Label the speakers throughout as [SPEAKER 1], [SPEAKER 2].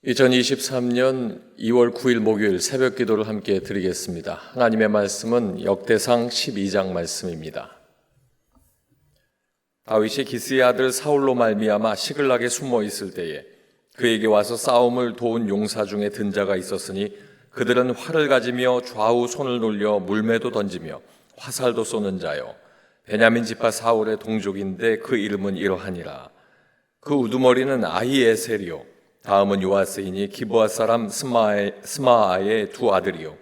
[SPEAKER 1] 2023년 2월 9일 목요일 새벽 기도를 함께 드리겠습니다. 하나님의 말씀은 역대상 12장 말씀입니다. 다윗이 기스의 아들 사울로 말미암아 시글락에 숨어 있을 때에 그에게 와서 싸움을 도운 용사 중에 든 자가 있었으니 그들은 활을 가지며 좌우 손을 놀려 물매도 던지며 화살도 쏘는 자요 베냐민 지파 사울의 동족인데 그 이름은 이러하니라. 그 우두머리는 아히에셀이요 다음은 요아스이니 기브아 사람 스마아의 두 아들이요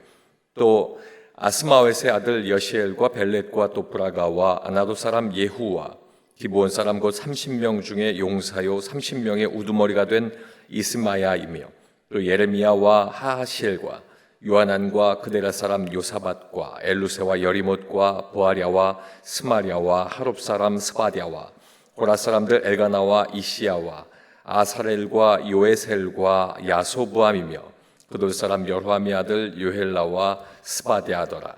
[SPEAKER 1] 또 아스마웻의 아들 여시엘과 벨렛과 또브라가와 아나도 사람 예후와 기브온 사람 곧 30명 중에 용사요 30명의 우두머리가 된 이스마야이며 또 예레미야와 하하시엘과 요하난과 그데라 사람 요사밧과 엘루세와 여리못과 보아랴와 스마랴와 하롭 사람 스바랴와 고라 사람들 엘가나와 이시야와 아사렐과 요에셀과 야소부암이며 그들 사람 여호람의 아들 요헬라와 스바랴더라.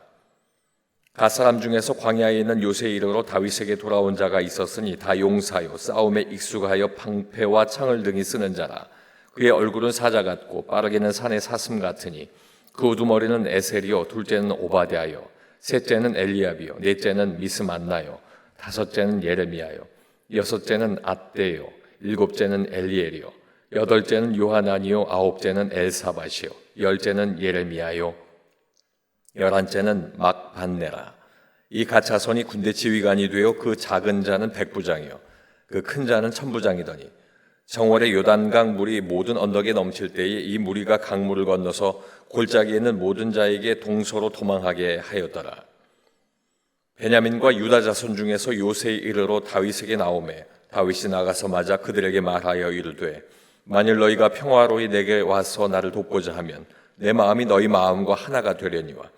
[SPEAKER 1] 가 사람 중에서 광야에 있는 요새 이르러 다윗에게 돌아온 자가 있었으니 다 용사요 싸움에 익숙하여 방패와 창을 등이 쓰는 자라. 그의 얼굴은 사자 같고 빠르게는 산의 사슴 같으니 그 우두머리는 에셀이요 둘째는 오바댜요 셋째는 엘리압이요 넷째는 미스만나요 다섯째는 예레미야요 여섯째는 앗대요 일곱째는 엘리엘이요 여덟째는 요하나니요 아홉째는 엘사밧이요 열째는 예레미야요 열한째는 막반네라. 이 가차손이 군대 지휘관이 되어 그 작은 자는 백부장이요 그 큰 자는 천부장이더니 정월에 요단강 물이 모든 언덕에 넘칠 때에 이 무리가 강물을 건너서 골짜기에 있는 모든 자에게 동서로 도망하게 하였더라. 베냐민과 유다 자손 중에서 요새에 이르러 다윗에게 나오매 다윗이 나가서 맞아 그들에게 말하여 이르되 만일 너희가 평화로이 내게 와서 나를 돕고자 하면 내 마음이 너희 마음과 하나가 되려니와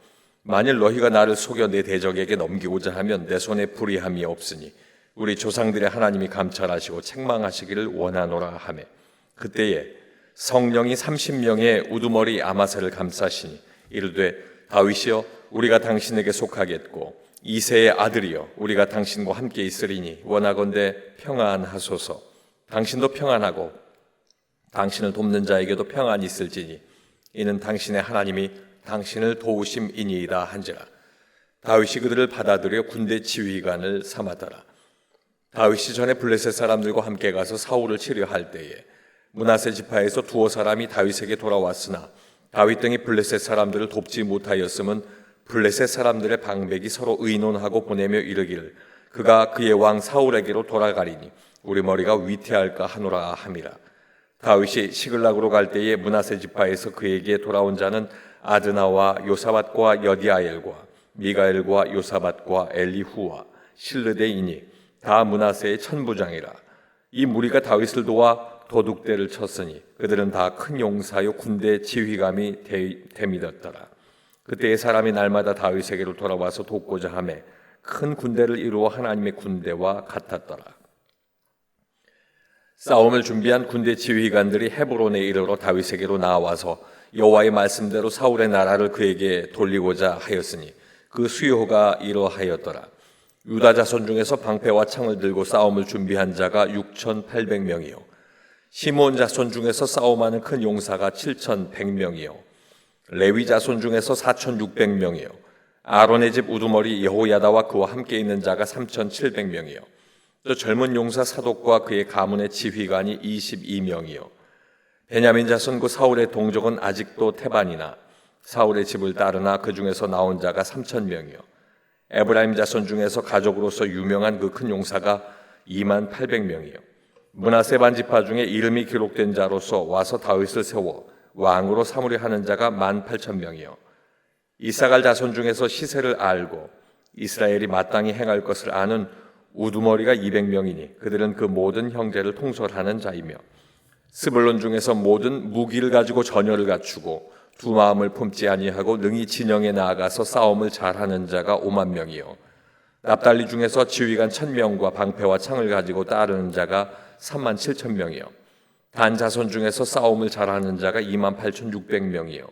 [SPEAKER 1] 만일 너희가 나를 속여 내 대적에게 넘기고자 하면 내 손에 불의함이 없으니 우리 조상들의 하나님이 감찰하시고 책망하시기를 원하노라 하매 그때에 성령이 30명의 우두머리 아마사를 감싸시니 이르되 다윗이여 우리가 당신에게 속하겠고 이새의 아들이여 우리가 당신과 함께 있으리니 원하건대 평안하소서. 당신도 평안하고 당신을 돕는 자에게도 평안이 있을지니 이는 당신의 하나님이 당신을 도우심이니이다 한지라. 다윗이 그들을 받아들여 군대 지휘관을 삼았더라. 다윗이 전에 블레셋 사람들과 함께 가서 사울을 치려할 때에 므낫세 지파에서 두어 사람이 다윗에게 돌아왔으나 다윗 등이 블레셋 사람들을 돕지 못하였음은 블레셋 사람들의 방백이 서로 의논하고 보내며 이르기를 그가 그의 왕 사울에게로 돌아가리니 우리 머리가 위태할까 하노라 함이라. 다윗이 시글락으로 갈 때에 므낫세 지파에서 그에게 돌아온 자는 아드나와 요사밧과 여디아엘과 미가엘과 요사밧과 엘리후와 실르데이니 다 므낫세의 천부장이라. 이 무리가 다윗을 도와 도둑대를 쳤으니 그들은 다 큰 용사요 군대 지휘감이 되밀었더라. 그때의 사람이 날마다 다윗에게로 돌아와서 돕고자 하매 큰 군대를 이루어 하나님의 군대와 같았더라. 싸움을 준비한 군대 지휘관들이 헤브론에 이르러 다윗에게로 나와서 여호와의 말씀대로 사울의 나라를 그에게 돌리고자 하였으니 그 수요가 이러하였더라. 유다 자손 중에서 방패와 창을 들고 싸움을 준비한 자가 6,800명이요 시므온 자손 중에서 싸움하는 큰 용사가 7,100명이요 레위 자손 중에서 4,600명이요 아론의 집 우두머리 여호야다와 그와 함께 있는 자가 3,700명이요 또 젊은 용사 사독과 그의 가문의 지휘관이 22명이요 베냐민 자손 그 사울의 동족은 아직도 태반이나 사울의 집을 따르나 그 중에서 나온 자가 3,000명이요 에브라임 자손 중에서 가족으로서 유명한 그 큰 용사가 28,000명이요 므낫세 반지파 중에 이름이 기록된 자로서 와서 다윗을 세워 왕으로 삼으려 하는 자가 18,000명이요 이사갈 자손 중에서 시세를 알고 이스라엘이 마땅히 행할 것을 아는 우두머리가 200명이니 그들은 그 모든 형제를 통솔하는 자이며 스불론 중에서 모든 무기를 가지고 전열을 갖추고 두 마음을 품지 아니하고 능히 진영에 나아가서 싸움을 잘하는 자가 50,000명이요 납달리 중에서 지휘관 1,000명과 방패와 창을 가지고 따르는 자가 37,000명이요 단 자손 중에서 싸움을 잘하는 자가 28,600명이요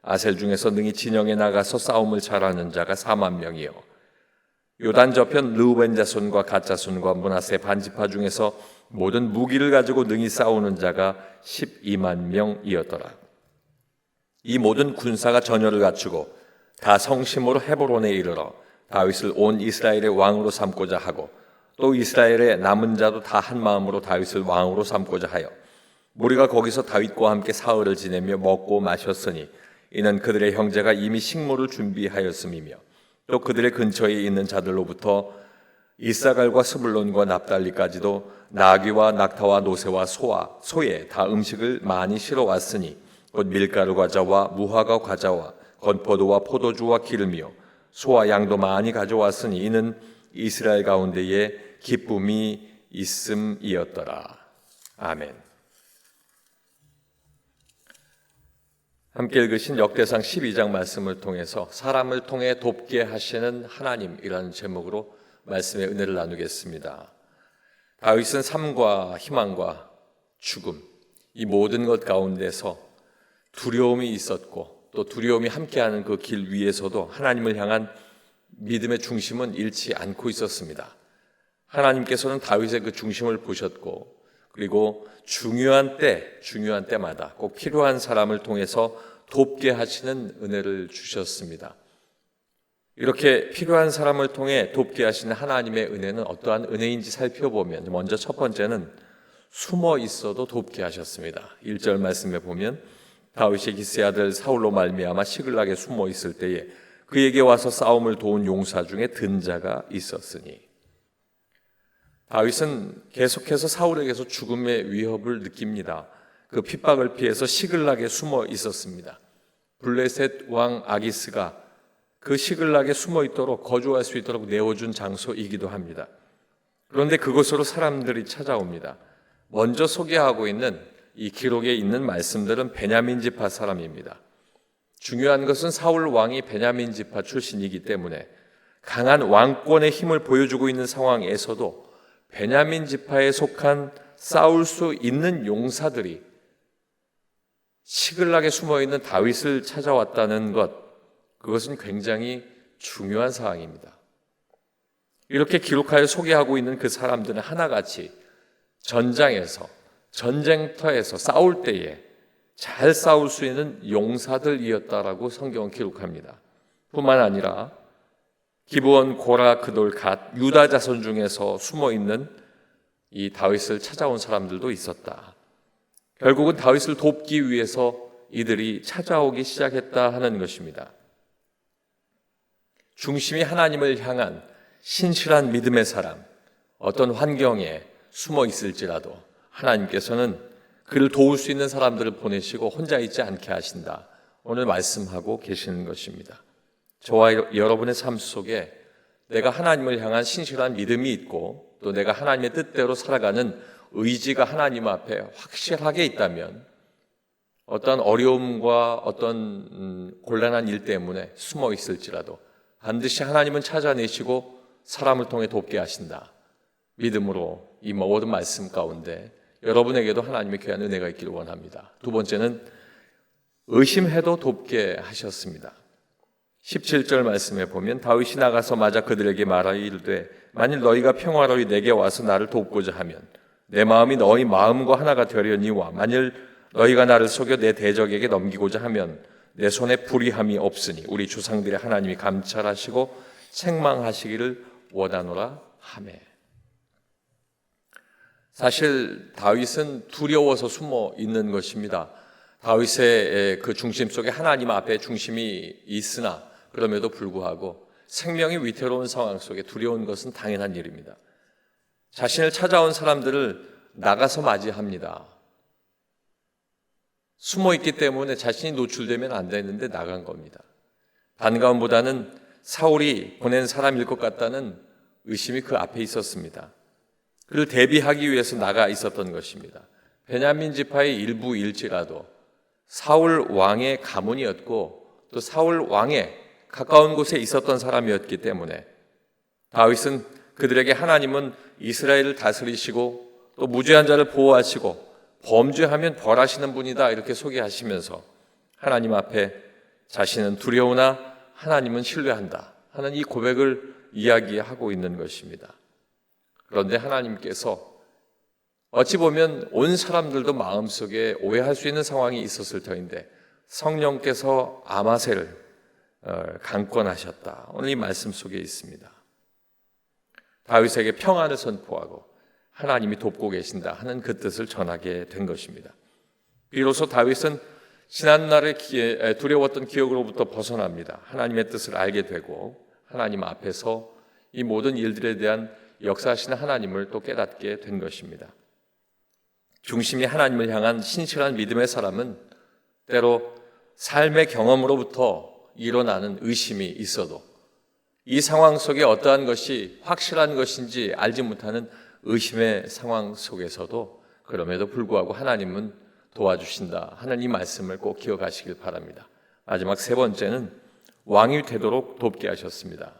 [SPEAKER 1] 아셀 중에서 능히 진영에 나가서 싸움을 잘하는 자가 40,000명이요 요단 저편 르우벤 자손과 갓 자손과 므낫세 반지파 중에서 모든 무기를 가지고 능히 싸우는 자가 12만 명이었더라. 이 모든 군사가 전열을 갖추고 다 성심으로 헤브론에 이르러 다윗을 온 이스라엘의 왕으로 삼고자 하고 또 이스라엘의 남은 자도 다 한 마음으로 다윗을 왕으로 삼고자 하여 무리가 거기서 다윗과 함께 사흘을 지내며 먹고 마셨으니 이는 그들의 형제가 이미 식물을 준비하였음이며 또 그들의 근처에 있는 자들로부터 이사갈과 스불론과 납달리까지도 나귀와 낙타와 노새와 소와 소에 다 음식을 많이 실어왔으니 곧 밀가루 과자와 무화과 과자와 건포도와 포도주와 기름이요 소와 양도 많이 가져왔으니 이는 이스라엘 가운데에 기쁨이 있음이었더라. 아멘. 함께 읽으신 역대상 12장 말씀을 통해서 사람을 통해 돕게 하시는 하나님이라는 제목으로 말씀의 은혜를 나누겠습니다. 다윗은 삶과 희망과 죽음, 이 모든 것 가운데서 두려움이 있었고 또 두려움이 함께하는 그 길 위에서도 하나님을 향한 믿음의 중심은 잃지 않고 있었습니다. 하나님께서는 다윗의 그 중심을 보셨고 그리고 중요한 때마다 꼭 필요한 사람을 통해서 돕게 하시는 은혜를 주셨습니다. 이렇게 필요한 사람을 통해 돕게 하시는 하나님의 은혜는 어떠한 은혜인지 살펴보면 먼저 첫 번째는 숨어 있어도 돕게 하셨습니다. 1절 말씀에 보면 다윗이 기스의 아들 사울로 말미암아 시글락에 숨어 있을 때에 그에게 와서 싸움을 도운 용사 중에 든 자가 있었으니 다윗은 계속해서 사울에게서 죽음의 위협을 느낍니다. 그 핍박을 피해서 시글락에 숨어 있었습니다. 블레셋 왕 아기스가 그 시글락에 숨어 있도록 거주할 수 있도록 내어준 장소이기도 합니다. 그런데 그곳으로 사람들이 찾아옵니다. 먼저 소개하고 있는 이 기록에 있는 말씀들은 베냐민 지파 사람입니다. 중요한 것은 사울 왕이 베냐민 지파 출신이기 때문에 강한 왕권의 힘을 보여주고 있는 상황에서도 베냐민 지파에 속한 싸울 수 있는 용사들이 시글락에 숨어있는 다윗을 찾아왔다는 것, 그것은 굉장히 중요한 사항입니다. 이렇게 기록하여 소개하고 있는 그 사람들은 하나같이 전장에서, 전쟁터에서 싸울 때에 잘 싸울 수 있는 용사들이었다라고 성경은 기록합니다. 뿐만 아니라 기브온, 고라, 그돌, 갓, 유다 자손 중에서 숨어있는 이 다윗을 찾아온 사람들도 있었다. 결국은 다윗을 돕기 위해서 이들이 찾아오기 시작했다 하는 것입니다. 중심이 하나님을 향한 신실한 믿음의 사람, 어떤 환경에 숨어 있을지라도 하나님께서는 그를 도울 수 있는 사람들을 보내시고 혼자 있지 않게 하신다. 오늘 말씀하고 계시는 것입니다. 저와 여러분의 삶 속에 내가 하나님을 향한 신실한 믿음이 있고 또 내가 하나님의 뜻대로 살아가는 의지가 하나님 앞에 확실하게 있다면 어떤 어려움과 어떤 곤란한 일 때문에 숨어 있을지라도 반드시 하나님은 찾아내시고 사람을 통해 돕게 하신다. 믿음으로 이 모든 말씀 가운데 여러분에게도 하나님의 귀한 은혜가 있기를 원합니다. 두 번째는 의심해도 돕게 하셨습니다. 17절 말씀에 보면 다윗이 나가서 맞아 그들에게 말하이르되 만일 너희가 평화로이 내게 와서 나를 돕고자 하면 내 마음이 너희 마음과 하나가 되려니와 만일 너희가 나를 속여 내 대적에게 넘기고자 하면 내 손에 불의함이 없으니 우리 조상들의 하나님이 감찰하시고 책망하시기를 원하노라 하매. 사실 다윗은 두려워서 숨어 있는 것입니다. 다윗의 그 중심 속에 하나님 앞에 중심이 있으나 그럼에도 불구하고 생명이 위태로운 상황 속에 두려운 것은 당연한 일입니다. 자신을 찾아온 사람들을 나가서 맞이합니다. 숨어 있기 때문에 자신이 노출되면 안 되는데 나간 겁니다. 반가움보다는 사울이 보낸 사람일 것 같다는 의심이 그 앞에 있었습니다. 그를 대비하기 위해서 나가 있었던 것입니다. 베냐민 지파의 일부일지라도 사울 왕의 가문이었고 또 사울 왕의 가까운 곳에 있었던 사람이었기 때문에 다윗은 그들에게 하나님은 이스라엘을 다스리시고 또 무죄한 자를 보호하시고 범죄하면 벌하시는 분이다 이렇게 소개하시면서 하나님 앞에 자신은 두려우나 하나님은 신뢰한다 하는 이 고백을 이야기하고 있는 것입니다. 그런데 하나님께서 어찌 보면 온 사람들도 마음속에 오해할 수 있는 상황이 있었을 터인데 성령께서 아마새를 강권하셨다. 오늘 이 말씀 속에 있습니다. 다윗에게 평안을 선포하고 하나님이 돕고 계신다 하는 그 뜻을 전하게 된 것입니다. 비로소 다윗은 지난날의 두려웠던 기억으로부터 벗어납니다. 하나님의 뜻을 알게 되고 하나님 앞에서 이 모든 일들에 대한 역사하시는 하나님을 또 깨닫게 된 것입니다. 중심이 하나님을 향한 신실한 믿음의 사람은 때로 삶의 경험으로부터 일어나는 의심이 있어도 이 상황 속에 어떠한 것이 확실한 것인지 알지 못하는 의심의 상황 속에서도 그럼에도 불구하고 하나님은 도와주신다 하는 이 말씀을 꼭 기억하시길 바랍니다. 마지막 세 번째는 왕이 되도록 돕게 하셨습니다.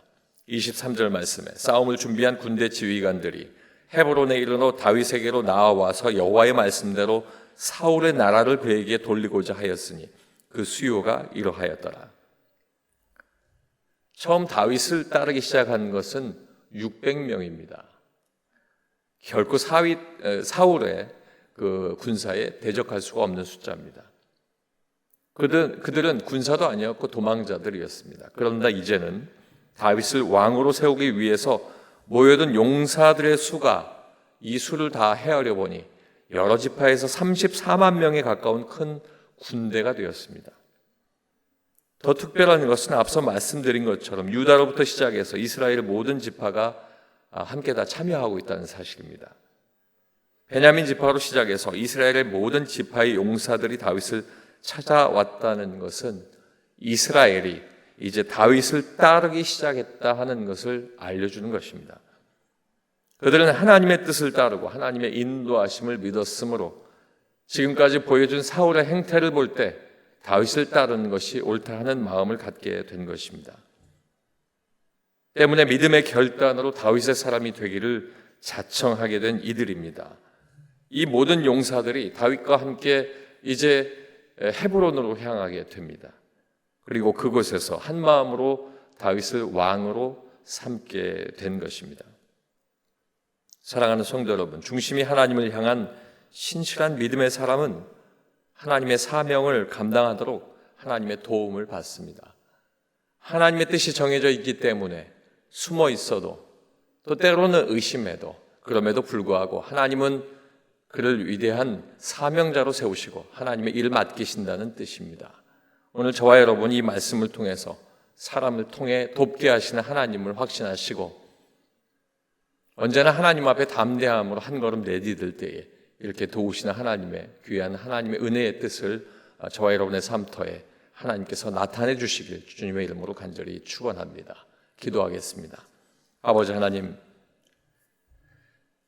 [SPEAKER 1] 23절 말씀에 싸움을 준비한 군대 지휘관들이 헤브론에 이르러 다윗에게로 나와서 여호와의 말씀대로 사울의 나라를 그에게 돌리고자 하였으니 그 수요가 이러하였더라. 처음 다윗을 따르기 시작한 것은 600명입니다. 결코 사울의 그 군사에 대적할 수가 없는 숫자입니다. 그들은 군사도 아니었고 도망자들이었습니다. 그런데 이제는 다윗을 왕으로 세우기 위해서 모여든 용사들의 수가 이 수를 다 헤아려 보니 여러 지파에서 34만 명에 가까운 큰 군대가 되었습니다. 더 특별한 것은 앞서 말씀드린 것처럼 유다로부터 시작해서 이스라엘의 모든 지파가 함께 다 참여하고 있다는 사실입니다. 베냐민 지파로 시작해서 이스라엘의 모든 지파의 용사들이 다윗을 찾아왔다는 것은 이스라엘이 이제 다윗을 따르기 시작했다 하는 것을 알려주는 것입니다. 그들은 하나님의 뜻을 따르고 하나님의 인도하심을 믿었으므로 지금까지 보여준 사울의 행태를 볼 때 다윗을 따르는 것이 옳다 하는 마음을 갖게 된 것입니다. 때문에 믿음의 결단으로 다윗의 사람이 되기를 자청하게 된 이들입니다. 이 모든 용사들이 다윗과 함께 이제 헤브론으로 향하게 됩니다. 그리고 그곳에서 한 마음으로 다윗을 왕으로 삼게 된 것입니다. 사랑하는 성도 여러분, 중심이 하나님을 향한 신실한 믿음의 사람은 하나님의 사명을 감당하도록 하나님의 도움을 받습니다. 하나님의 뜻이 정해져 있기 때문에 숨어 있어도 또 때로는 의심해도 그럼에도 불구하고 하나님은 그를 위대한 사명자로 세우시고 하나님의 일을 맡기신다는 뜻입니다. 오늘 저와 여러분이 이 말씀을 통해서 사람을 통해 돕게 하시는 하나님을 확신하시고 언제나 하나님 앞에 담대함으로 한 걸음 내디딜 때에 이렇게 도우시는 하나님의 귀한 하나님의 은혜의 뜻을 저와 여러분의 삶터에 하나님께서 나타내 주시길 주님의 이름으로 간절히 축원합니다. 기도하겠습니다. 아버지 하나님,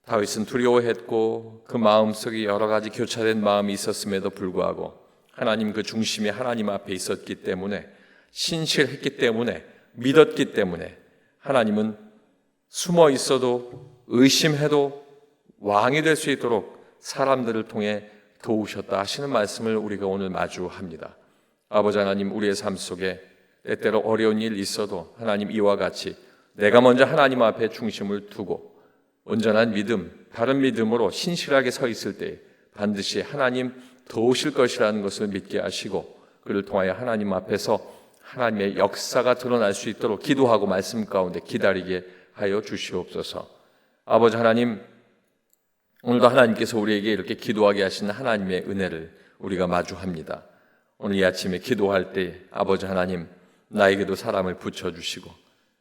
[SPEAKER 1] 다윗은 두려워했고 그 마음속에 여러 가지 교차된 마음이 있었음에도 불구하고 하나님 그 중심이 하나님 앞에 있었기 때문에 신실했기 때문에 믿었기 때문에 하나님은 숨어 있어도 의심해도 왕이 될 수 있도록 사람들을 통해 도우셨다 하시는 말씀을 우리가 오늘 마주합니다. 아버지 하나님, 우리의 삶 속에 때때로 어려운 일 있어도 하나님 이와 같이 내가 먼저 하나님 앞에 중심을 두고 온전한 믿음, 바른 믿음으로 신실하게 서 있을 때 반드시 하나님 도우실 것이라는 것을 믿게 하시고 그를 통하여 하나님 앞에서 하나님의 역사가 드러날 수 있도록 기도하고 말씀 가운데 기다리게 하여 주시옵소서. 아버지 하나님, 오늘도 하나님께서 우리에게 이렇게 기도하게 하시는 하나님의 은혜를 우리가 마주합니다. 오늘 이 아침에 기도할 때 아버지 하나님, 나에게도 사람을 붙여주시고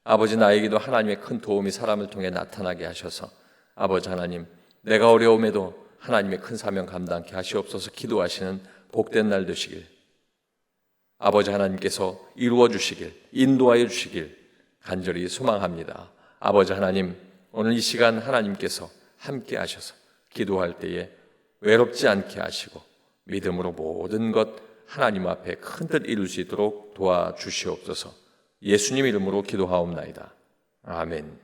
[SPEAKER 1] 아버지 나에게도 하나님의 큰 도움이 사람을 통해 나타나게 하셔서 아버지 하나님, 내가 어려움에도 하나님의 큰 사명 감당케 하시옵소서 기도하시는 복된 날 되시길 아버지 하나님께서 이루어 주시길 인도하여 주시길 간절히 소망합니다. 아버지 하나님, 오늘 이 시간 하나님께서 함께 하셔서 기도할 때에 외롭지 않게 하시고 믿음으로 모든 것 하나님 앞에 큰 뜻 이룰 수 있도록 도와주시옵소서. 예수님 이름으로 기도하옵나이다. 아멘.